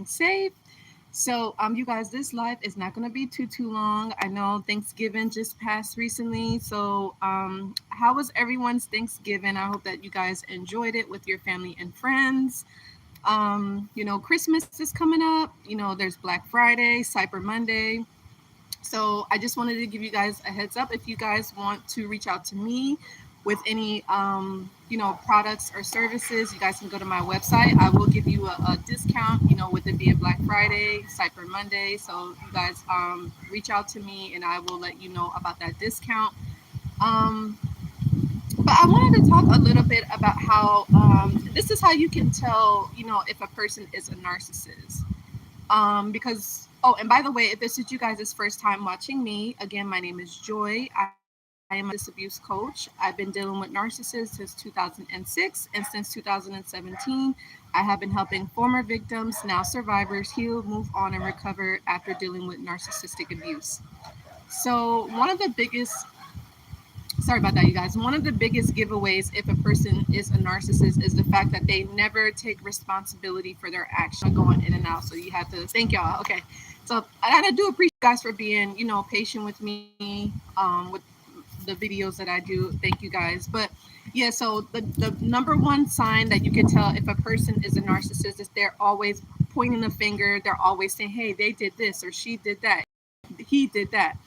staying safe. So, you guys, this live is not going to be too long. I know Thanksgiving just passed recently. So, how was everyone's Thanksgiving? I hope that you guys enjoyed it with your family and friends. Christmas is coming up. There's Black Friday, Cyber Monday. So I just wanted to give you guys a heads up. If you guys want to reach out to me with any, products or services, you guys can go to my website. I will give you a discount, with it being Black Friday, Cyber Monday. So you guys reach out to me and I will let you know about that discount. Um, but I wanted to talk a little bit about how this is how you can tell, if a person is a narcissist. Because and by the way, if this is you guys' first time watching me, again, my name is Joy. I am a narcissist abuse coach. I've been dealing with narcissists since 2006, and since 2017, I have been helping former victims, now survivors, heal, move on, and recover after dealing with narcissistic abuse. So one of the biggest sorry about that, you guys. One of the biggest giveaways if a person is a narcissist is the fact that they never take responsibility for their action going in and out. So you have to thank y'all. Okay. So I do appreciate you guys for being, patient with me, with the videos that I do. Thank you guys. But yeah, so the number one sign that you can tell if a person is a narcissist is they're always pointing a finger. They're always saying, hey, they did this or she did that. He did that.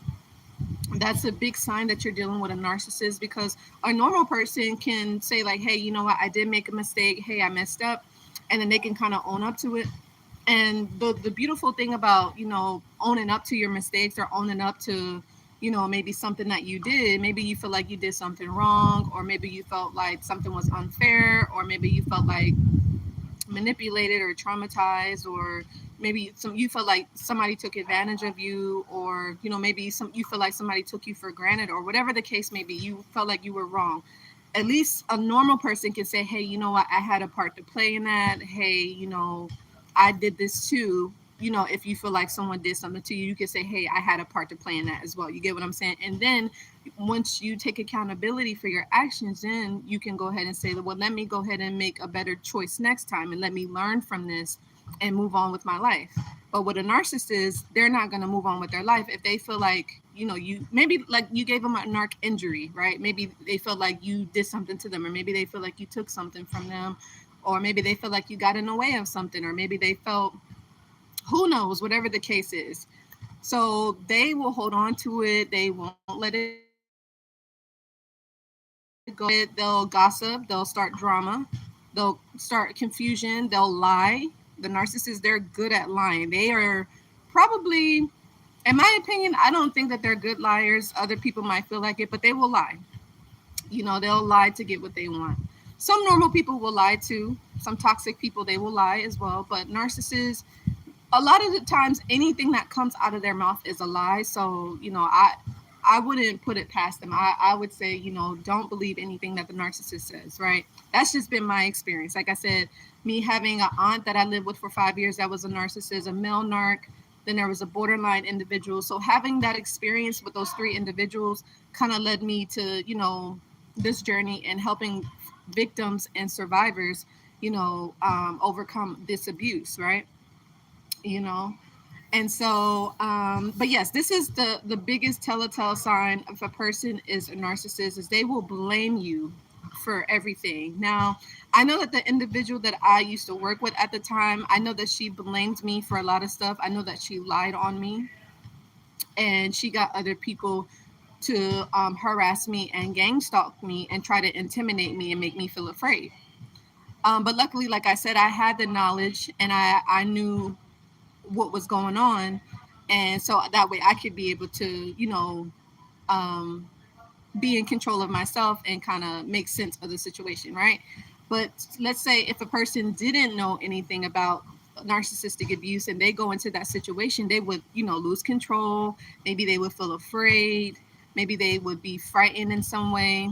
That's a big sign that you're dealing with a narcissist, because a normal person can say like, hey, you know what, I did make a mistake, hey, I messed up, and then they can kind of own up to it. And the beautiful thing about, owning up to your mistakes, or owning up to, maybe something that you did, maybe you feel like you did something wrong, or maybe you felt like something was unfair, or maybe you felt like manipulated or traumatized, or maybe you felt like somebody took advantage of you, or maybe you feel like somebody took you for granted, or whatever the case may be, you felt like you were wrong. At least a normal person can say, hey, you know what, I had a part to play in that. Hey, I did this too. If you feel like someone did something to you, you can say, hey, I had a part to play in that as well. You get what I'm saying? And then once you take accountability for your actions, then you can go ahead and say, well, let me go ahead and make a better choice next time, and let me learn from this and move on with my life. But with a narcissist, they're not going to move on with their life if they feel like, you maybe like you gave them a narc injury, right? Maybe they felt like you did something to them, or maybe they feel like you took something from them, or maybe they feel like you got in the way of something, or maybe they felt, who knows, whatever the case is. So they will hold on to it. They won't let it go. They'll gossip. They'll start drama. They'll start confusion. They'll lie. The narcissists, they're good at lying. They are probably, in my opinion, I don't think that they're good liars. Other people might feel like it, but they will lie. They'll lie to get what they want. Some normal people will lie too. Some toxic people, they will lie as well. But narcissists, a lot of the times, anything that comes out of their mouth is a lie. So, I wouldn't put it past them. I would say, don't believe anything that the narcissist says, right? That's just been my experience. Like I said, me having an aunt that I lived with for 5 years that was a narcissist, a male narc, then there was a borderline individual. So having that experience with those three individuals kind of led me to, this journey and helping victims and survivors, overcome this abuse, right? you know and so but yes, this is the biggest telltale sign of a person is a narcissist, is they will blame you for everything. Now, I know that the individual that I used to work with at the time, I know that she blamed me for a lot of stuff. I know that she lied on me, and she got other people to harass me and gang stalk me and try to intimidate me and make me feel afraid. But luckily, like I said, I had the knowledge, and I knew what was going on, and so that way I could be able to um, be in control of myself and kind of make sense of the situation, right? But let's say if a person didn't know anything about narcissistic abuse and they go into that situation, they would lose control. Maybe they would feel afraid. Maybe they would be frightened in some way.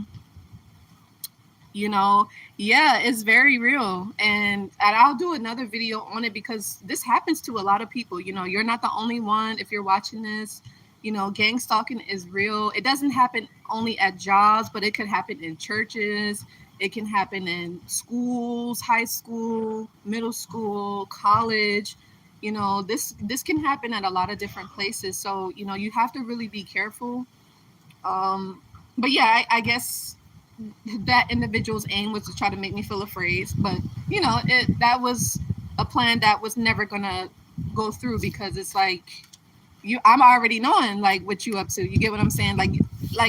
you know yeah, it's very real, and I'll do another video on it, because this happens to a lot of people. You're not the only one. If you're watching this, gang stalking is real. It doesn't happen only at jobs, but it could happen in churches. It can happen in schools, high school, middle school, college. This can happen at a lot of different places. So, you have to really be careful. But yeah, I guess that individual's aim was to try to make me feel afraid. But that was a plan that was never gonna go through, because it's like, I'm already knowing like what you up to. You get what I'm saying? Like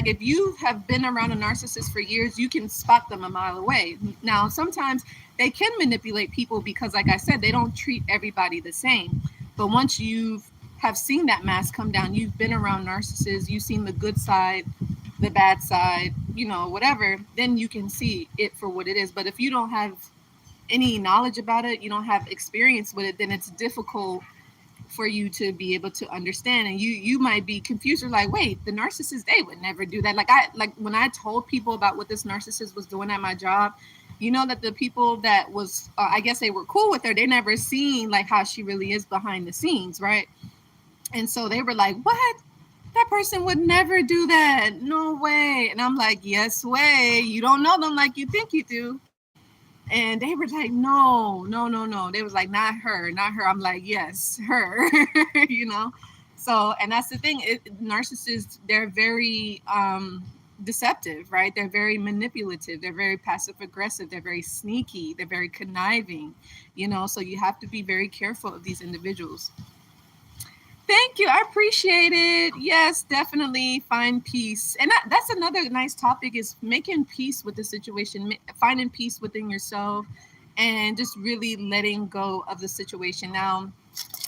if you have been around a narcissist for years, you can spot them a mile away. Now sometimes they can manipulate people, because like I said, they don't treat everybody the same. But once you have seen that mask come down, you've been around narcissists, you've seen the good side, the bad side, whatever, then you can see it for what it is. But if you don't have any knowledge about it, you don't have experience with it, then it's difficult for you to be able to understand. And you might be confused, or like, wait, the narcissist, they would never do that. Like when I told people about what this narcissist was doing at my job, that the people that was I guess they were cool with her, they never seen like how she really is behind the scenes, right? And so they were like, what, that person would never do that, no way. And I'm like, yes way, you don't know them like you think you do. And they were like, no, no, no, no. They was like, not her, not her. I'm like, yes, her. So, and that's the thing, narcissists, they're very deceptive, right? They're very manipulative, they're very passive aggressive, they're very sneaky, they're very conniving. So you have to be very careful of these individuals. Thank you. I appreciate it. Yes, definitely find peace. And that's another nice topic, is making peace with the situation, finding peace within yourself, and just really letting go of the situation. Now,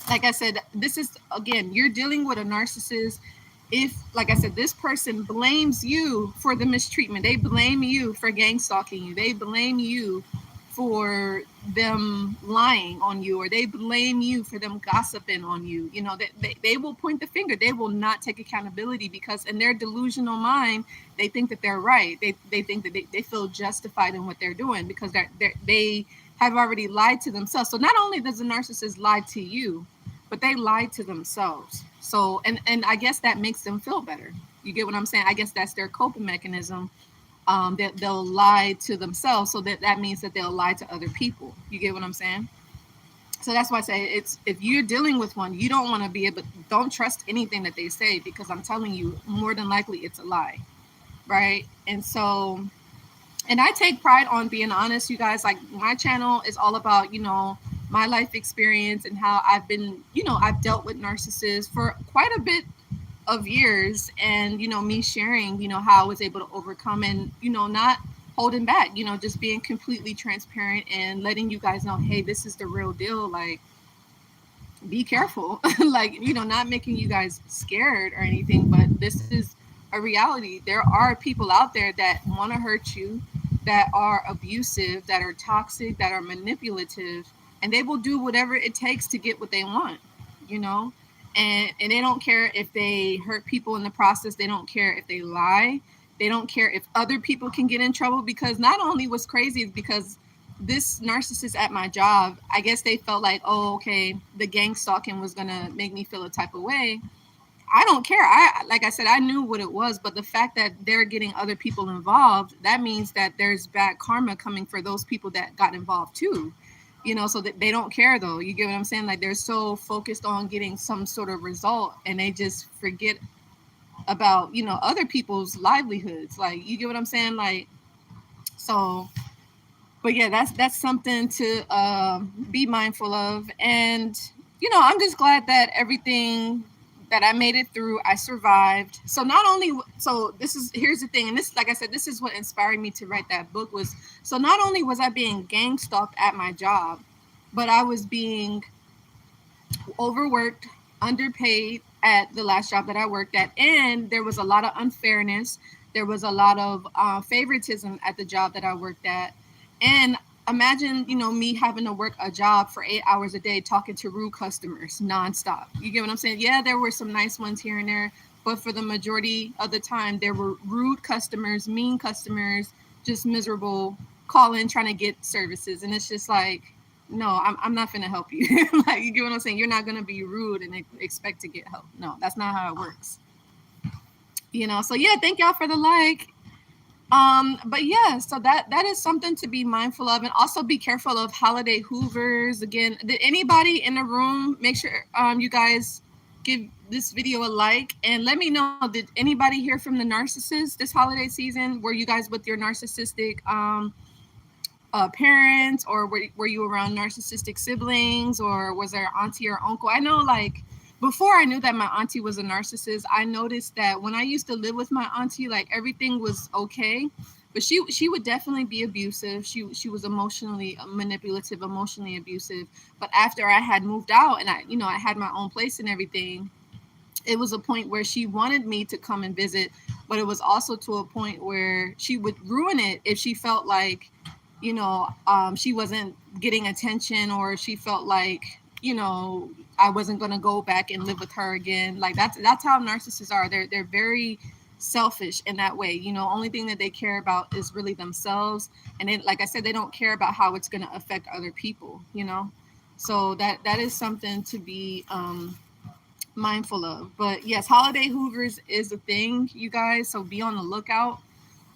like I said, this is, again, you're dealing with a narcissist. If, like I said, this person blames you for the mistreatment, they blame you for gang stalking you, they blame you for them lying on you, or they blame you for them gossiping on you, they will point the finger. They will not take accountability, because in their delusional mind, they think that they're right. They think that they feel justified in what they're doing, because they have already lied to themselves. So not only does the narcissist lie to you, but they lie to themselves. So, and I guess that makes them feel better. You get what I'm saying? I guess that's their coping mechanism. That they'll lie to themselves, so that means that they'll lie to other people. You get what I'm saying? So that's why I say, it's, if you're dealing with one, you don't want to be able, don't trust anything that they say, because I'm telling you, more than likely it's a lie, right? And so, and I take pride on being honest, you guys. Like, my channel is all about, my life experience and how I've been, I've dealt with narcissists for quite a bit of years, and me sharing how I was able to overcome, and not holding back, just being completely transparent and letting you guys know, hey, this is the real deal, like, be careful. Like, not making you guys scared or anything, but this is a reality. There are people out there that want to hurt you, that are abusive, that are toxic, that are manipulative, and they will do whatever it takes to get what they want, and they don't care if they hurt people in the process. They don't care if they lie. They don't care if other people can get in trouble, because not only what's crazy is, because this narcissist at my job, I guess they felt like, oh, okay, the gang stalking was gonna make me feel a type of way. I don't care. Like I said, I knew what it was, but the fact that they're getting other people involved, that means that there's bad karma coming for those people that got involved too. So that they don't care, though. You get what I'm saying? Like, they're so focused on getting some sort of result, and they just forget about, other people's livelihoods. Like, you get what I'm saying? Like, so, but yeah, that's something to be mindful of. And, I'm just glad that everything that I made it through, I survived. So not only, so here's the thing, and this, like I said, this is what inspired me to write that book, was, so not only was I being gang stalked at my job, but I was being overworked, underpaid at the last job that I worked at, and there was a lot of unfairness. There was a lot of favoritism at the job that I worked at. And imagine, me having to work a job for 8 hours a day, talking to rude customers nonstop. You get what I'm saying? Yeah, there were some nice ones here and there, but for the majority of the time, there were rude customers, mean customers, just miserable, calling, trying to get services. And it's just like, no, I'm not going to help you. Like, you get what I'm saying? You're not going to be rude and expect to get help. No, that's not how it works. So yeah, thank y'all for the like. But yeah, so that is something to be mindful of, and also be careful of holiday hoovers. Again, did anybody in the room make sure you guys give this video a like and let me know, did anybody hear from the narcissist this holiday season? Were you guys with your narcissistic parents, or were you around narcissistic siblings, or was there auntie or uncle? I know, like, before I knew that my auntie was a narcissist, I noticed that when I used to live with my auntie, like, everything was okay, but she would definitely be abusive. She was emotionally manipulative, emotionally abusive. But after I had moved out and I had my own place and everything, it was a point where she wanted me to come and visit, but it was also to a point where she would ruin it if she felt like, she wasn't getting attention, or she felt like, I wasn't going to go back and live with her again. Like, that's how narcissists are. They're very selfish in that way. Only thing that they care about is really themselves. And then, like I said, they don't care about how it's going to affect other people. So that is something to be mindful of. But yes, holiday hoovers is a thing, you guys, so be on the lookout.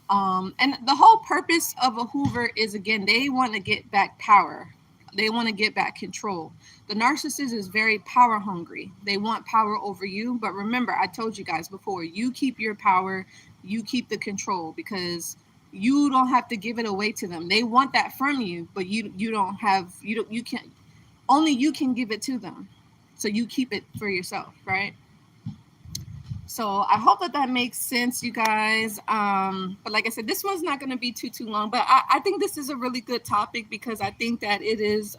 And the whole purpose of a hoover is, again, they want to get back power. They want to get back control. The narcissist is very power hungry. They want power over you. But remember, I told you guys before, you keep your power, you keep the control, because you don't have to give it away to them. They want that from you, but you don't have, you can't, only you can give it to them. So you keep it for yourself, right? So I hope that makes sense, you guys. But like I said, this one's not going to be too long. But I think this is a really good topic, because I think that it is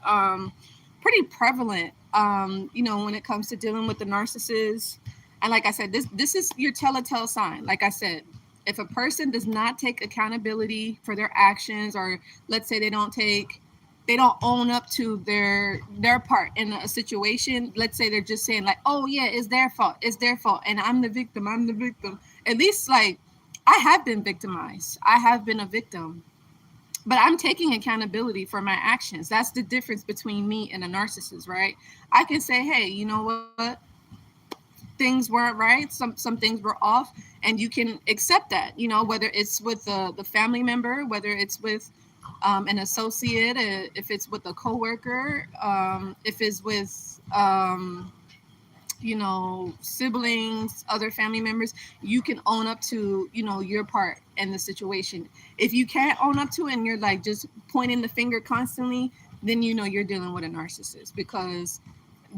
pretty prevalent. When it comes to dealing with the narcissist. And like I said, this is your telltale sign. Like I said, if a person does not take accountability for their actions, or let's say they don't own up to their part in a situation. Let's say they're just saying, like, oh yeah, it's their fault, and I'm the victim. At least, like, I have been victimized, I have been a victim, but I'm taking accountability for my actions. That's the difference between me and a narcissist, right? I can say, hey, you know what, things weren't right, some things were off, and you can accept that, whether it's with the family member, whether it's with an associate, if it's with a coworker, if it's with siblings, other family members. You can own up to your part in the situation. If you can't own up to it, and you're like just pointing the finger constantly, then you're dealing with a narcissist, because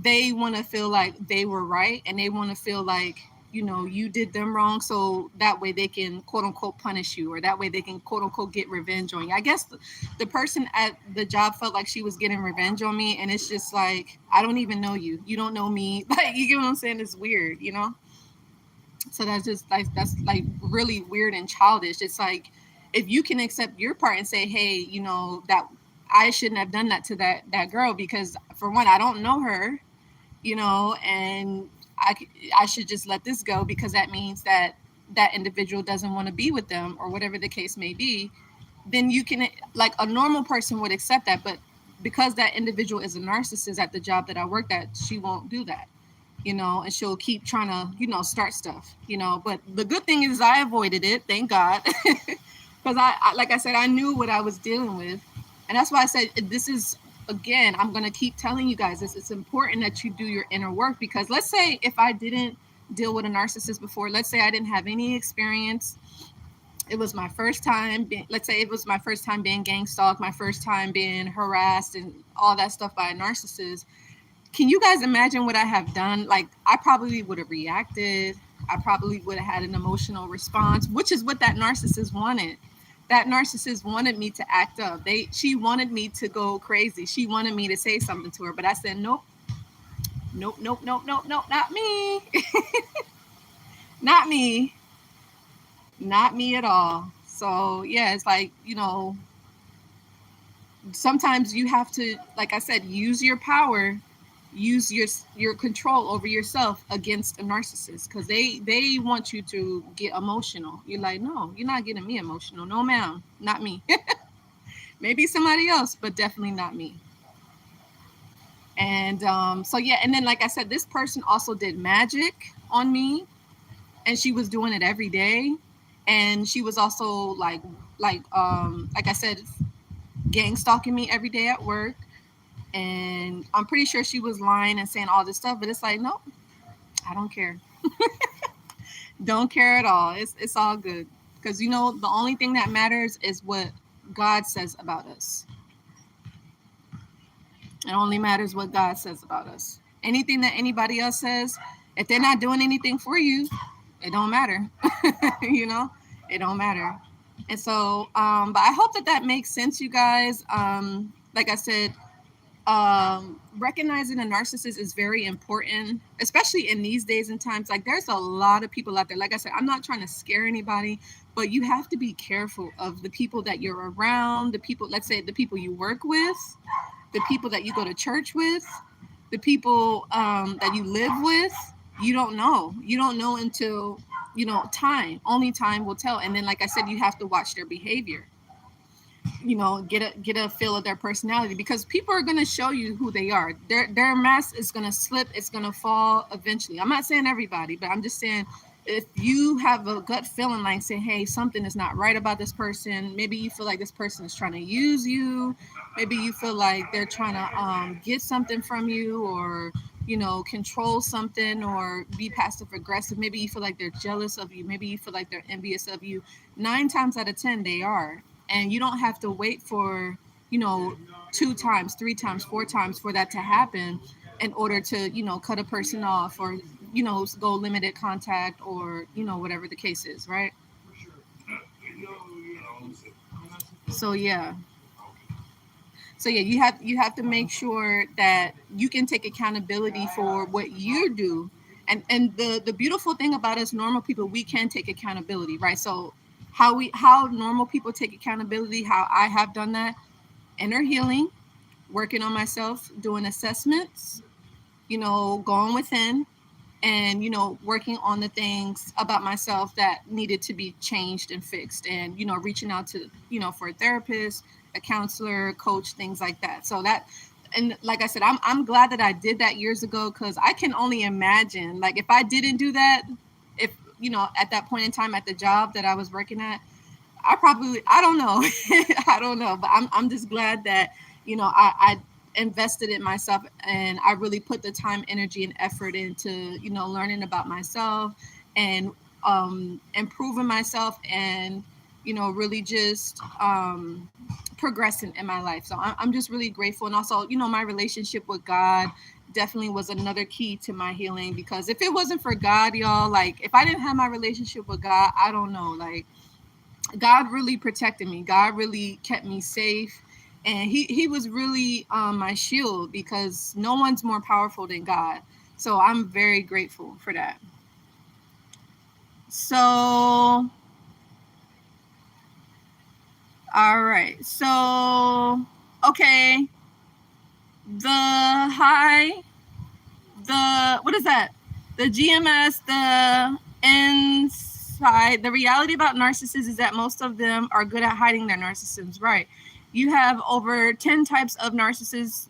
they want to feel like they were right, and they want to feel like you did them wrong, so that way they can quote unquote punish you, or that way they can quote unquote get revenge on you. I guess the person at the job felt like she was getting revenge on me, and it's just like, I don't even know you, you don't know me. Like, you get what I'm saying? It's weird. So that's just like, that's like really weird and childish. It's like, if you can accept your part and say, hey, that I shouldn't have done that to that girl, because for one, I don't know her, and I, I should just let this go, because that means that that individual doesn't want to be with them, or whatever the case may be. Then you can, like, a normal person would accept that. But because that individual is a narcissist at the job that I worked at, she won't do that, and she'll keep trying to, start stuff, But the good thing is I avoided it, thank God. Because like I said, I knew what I was dealing with. And that's why I said, this is, again, I'm going to keep telling you guys this. It's important that you do your inner work, because let's say if I didn't deal with a narcissist before, let's say I didn't have any experience, it was my first time let's say it was my first time being gang stalked, my first time being harassed and all that stuff by a narcissist. Can you guys imagine what I have done? Like, I probably would have reacted. I probably would have had an emotional response, which is what that narcissist wanted. That narcissist wanted me to act up. She wanted me to go crazy. She wanted me to say something to her, but I said, nope, nope, nope, nope, nope, nope, not me. Not me. Not me at all. So yeah, it's like, sometimes you have to, like I said, use your power, use your control over yourself against a narcissist, because they want you to get emotional. You're like, no, you're not getting me emotional. No, ma'am, not me. Maybe somebody else, but definitely not me. And so yeah, and then like I said, this person also did magic on me, and she was doing it every day. And she was also like I said, gang stalking me every day at work. And I'm pretty sure she was lying and saying all this stuff, but it's like, nope, I don't care. Don't care at all. It's all good. Because the only thing that matters is what God says about us. It only matters what God says about us. Anything that anybody else says, if they're not doing anything for you, it don't matter. It don't matter. And so, but I hope that makes sense, you guys. Like I said, recognizing a narcissist is very important, especially in these days and times. Like, there's a lot of people out there. Like I said, I'm not trying to scare anybody, but you have to be careful of the people that you're around, the people, let's say the people you work with, the people that you go to church with, the people that you live with. You don't know until time. Only time will tell. And then, like I said, you have to watch their behavior, get a feel of their personality, because people are going to show you who they are. Their mask is going to slip, it's going to fall eventually. I'm not saying everybody, but I'm just saying, if you have a gut feeling like, say, hey, something is not right about this person, maybe you feel like this person is trying to use you, maybe you feel like they're trying to get something from you, or control something, or be passive aggressive. Maybe you feel like they're jealous of you, maybe you feel like they're envious of you. 9 times out of 10 they are. And you don't have to wait for 2 times, 3 times, 4 times for that to happen in order to cut a person off, or go limited contact, or whatever the case is, right? So yeah. You have to make sure that you can take accountability for what you do. And the beautiful thing about us normal people, we can take accountability, right? So how normal people take accountability, how I have done that: inner healing, working on myself, doing assessments, going within, and working on the things about myself that needed to be changed and fixed, and reaching out to for a therapist, a counselor, coach, things like that. So that, and like I said, I'm glad that I did that years ago, because I can only imagine, like, if I didn't do that, if at that point in time at the job that I was working at, I don't know. I don't know, but I'm just glad that I invested in myself, and I really put the time, energy, and effort into learning about myself, and improving myself, and really just progressing in my life. So I'm just really grateful. And also my relationship with God definitely was another key to my healing, because if it wasn't for God, y'all, like, if I didn't have my relationship with God, I don't know, like, God really protected me. God really kept me safe. And he was really my shield, because no one's more powerful than God. So I'm very grateful for that. So, all right. So, okay. What is that? The GMS, the inside, the reality about narcissists is that most of them are good at hiding their narcissism, right? You have over 10 types of narcissists.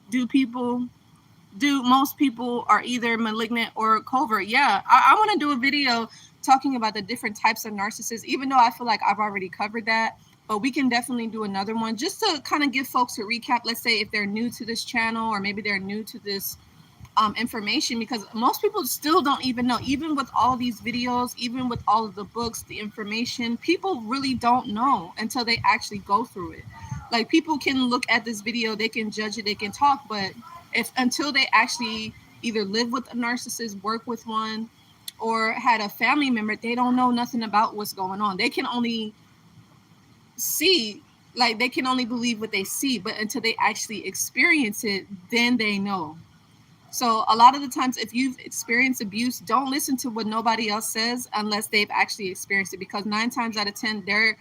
Most people are either malignant or covert? Yeah, I want to do a video talking about the different types of narcissists, even though I feel like I've already covered that. But we can definitely do another one, just to kind of give folks a recap. Let's say if they're new to this channel, or maybe they're new to this information, because most people still don't even know, even with all these videos, even with all of the books, the information, people really don't know until they actually go through it. Like, people can look at this video, they can judge it, they can talk, but until they actually either live with a narcissist, work with one, or had a family member, they don't know nothing about what's going on. They can only see, like, they can only believe what they see, but until they actually experience it, then they know. So a lot of the times, if you've experienced abuse, don't listen to what nobody else says unless they've actually experienced it, because 9 times out of 10 they're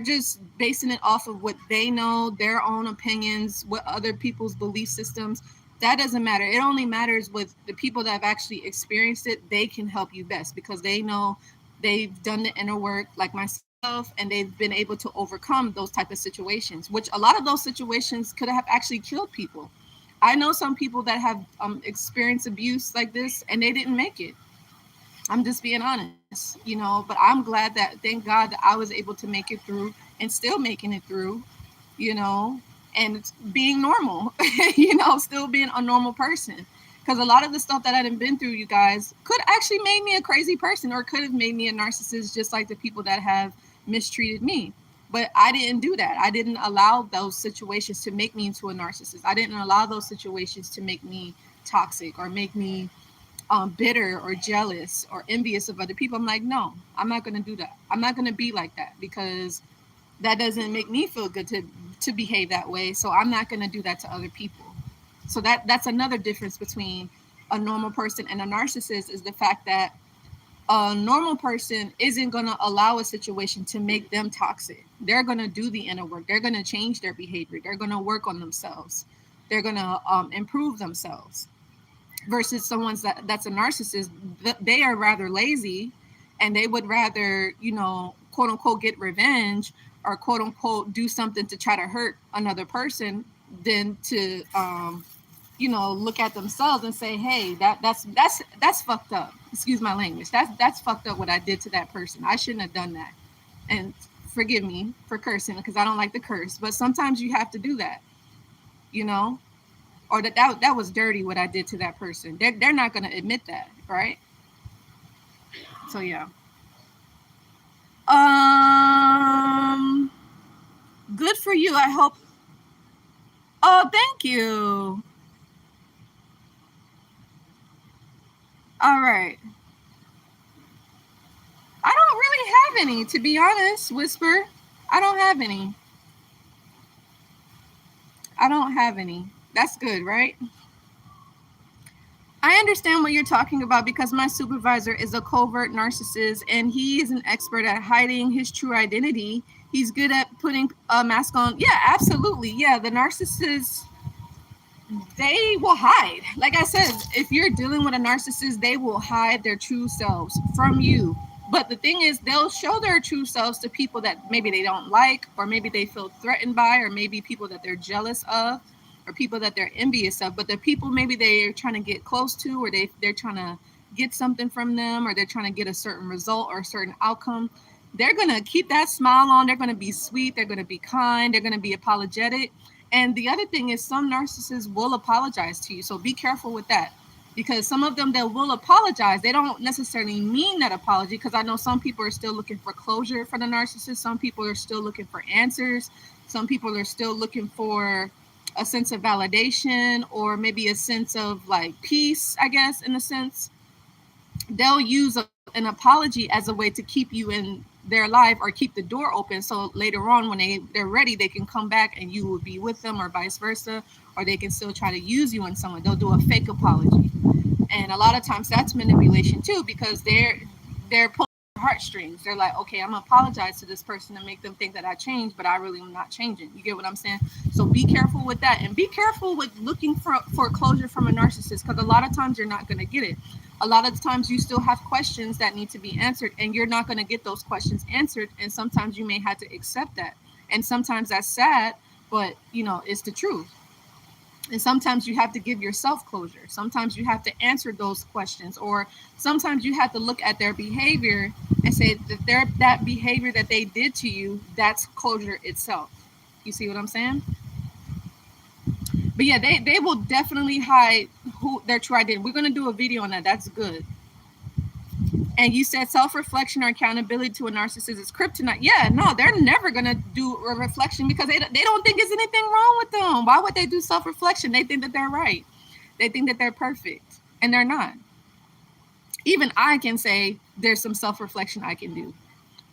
just basing it off of what they know, their own opinions, what other people's belief systems. That doesn't matter. It only matters with the people that have actually experienced it. They can help you best, because they know, they've done the inner work, like myself, and they've been able to overcome those type of situations, which a lot of those situations could have actually killed people. I know some people that have experienced abuse like this, and they didn't make it. I'm just being honest, but I'm glad that, thank God, that I was able to make it through and still making it through, you know, and it's being normal, still being a normal person. Because a lot of the stuff that I done been through, you guys, could actually made me a crazy person or could have made me a narcissist, just like the people that have mistreated me. But I didn't do that. I didn't allow those situations to make me into a narcissist. I didn't allow those situations to make me toxic or make me bitter or jealous or envious of other people. I'm like, no, I'm not going to do that. I'm not going to be like that because that doesn't make me feel good to behave that way. So I'm not going to do that to other people. So that's another difference between a normal person and a narcissist, is the fact that a normal person isn't going to allow a situation to make them toxic. They're going to do the inner work. They're going to change their behavior. They're going to work on themselves. They're going to improve themselves. Versus someone's that's a narcissist, they are rather lazy, and they would rather, quote unquote, get revenge or quote unquote do something to try to hurt another person than to look at themselves and say, hey, that's fucked up. Excuse my language. That's fucked up what I did to that person. I shouldn't have done that. And forgive me for cursing because I don't like to curse, but sometimes you have to do that, you know, or that was dirty what I did to that person. They're not going to admit that, right? So yeah. Um, Good for you. I hope. Oh, thank you. All right. I don't really have any, to be honest, Whisper. I don't have any. I don't have any. That's good, right? I understand what you're talking about because my supervisor is a covert narcissist and he is an expert at hiding his true identity. He's good at putting a mask on. Yeah, absolutely. Yeah, the narcissists, they will hide. Like I said, if you're dealing with a narcissist, they will hide their true selves from you. But the thing is, they'll show their true selves to people that maybe they don't like, or maybe they feel threatened by, or maybe people that they're jealous of, or people that they're envious of. But the people maybe they're trying to get close to, or they're trying to get something from them, or they're trying to get a certain result or a certain outcome, they're going to keep that smile on. They're going to be sweet. They're going to be kind. They're going to be apologetic. And the other thing is, some narcissists will apologize to you. So be careful with that, because some of them that will apologize, they don't necessarily mean that apology. Because I know some people are still looking for closure for the narcissist. Some people are still looking for answers. Some people are still looking for a sense of validation, or maybe a sense of like peace, I guess, in a sense. They'll use an apology as a way to keep you in their life or keep the door open, so later on when they're ready, they can come back and you will be with them, or vice versa, or they can still try to use you in someone. They'll do a fake apology, and a lot of times that's manipulation too, because they're pulling heartstrings. They're like, okay, I'm gonna apologize to this person to make them think that I changed, but I really am not changing. You get what I'm saying? So be careful with that, and be careful with looking for closure from a narcissist, because a lot of times you're not gonna get it. A lot of times you still have questions that need to be answered, and you're not going to get those questions answered, and sometimes you may have to accept that, and sometimes that's sad, but it's the truth. And sometimes you have to give yourself closure. Sometimes you have to answer those questions, or sometimes you have to look at their behavior and say that that behavior that they did to you, that's closure itself. You see what I'm saying? But yeah, they will definitely hide who their true identity. We're gonna do a video on that. That's good. And you said self-reflection or accountability to a narcissist is kryptonite. Yeah, no, they're never gonna do a reflection because they don't think there's anything wrong with them. Why would they do self-reflection? They think that they're right. They think that they're perfect, and they're not. Even I can say there's some self-reflection I can do.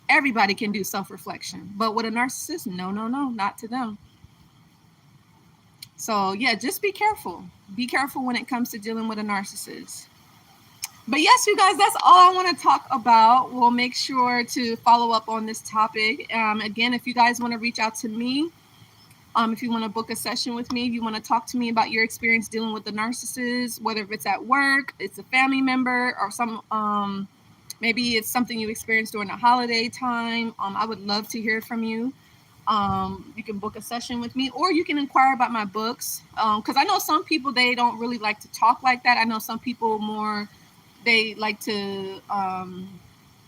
Everybody can do self-reflection, but with a narcissist, no, not to them. So yeah, just be careful. Be careful when it comes to dealing with a narcissist. But yes, you guys, that's all I want to talk about. We'll make sure to follow up on this topic. Again, if you guys want to reach out to me, if you want to book a session with me, if you want to talk to me about your experience dealing with the narcissist, whether if it's at work, it's a family member, or some maybe it's something you experienced during the holiday time, I would love to hear from you. You can book a session with me, or you can inquire about my books, because I know some people, they don't really like to talk like that. I know some people more they like to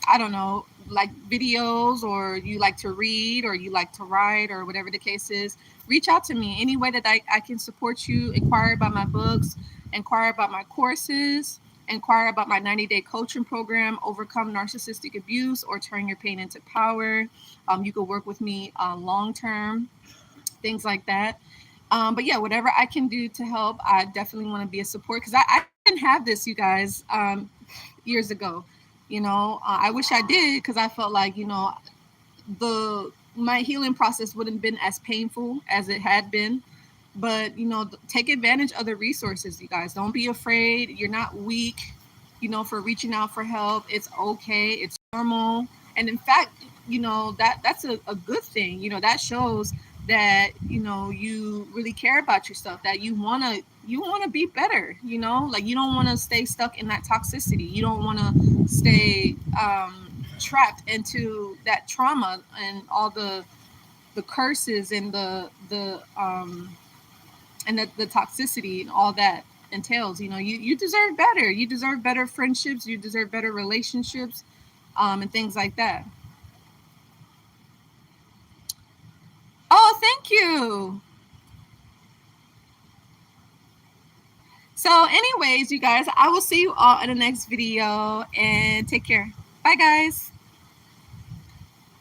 I don't know, like videos, or you like to read, or you like to write, or whatever the case is, reach out to me any way that I can support you. Inquire about my books, inquire about my courses, inquire about my 90-day coaching program, Overcome Narcissistic Abuse or Turn Your Pain into Power. You could work with me long term, things like that. But yeah, whatever I can do to help, I definitely want to be a support, because I didn't have this, you guys, years ago. I wish I did, because I felt like, the my healing process wouldn't have been as painful as it had been. But take advantage of the resources, you guys. Don't be afraid. You're not weak, for reaching out for help. It's okay. It's normal. And in fact, that's a good thing. That shows that you really care about yourself, that you want to be better. Like, you don't want to stay stuck in that toxicity. You don't want to stay trapped into that trauma and all the curses and the toxicity and all that entails. You deserve better. You deserve better friendships. You deserve better relationships, and things like that. Oh, thank you. So, anyways, you guys, I will see you all in the next video, and take care. Bye, guys.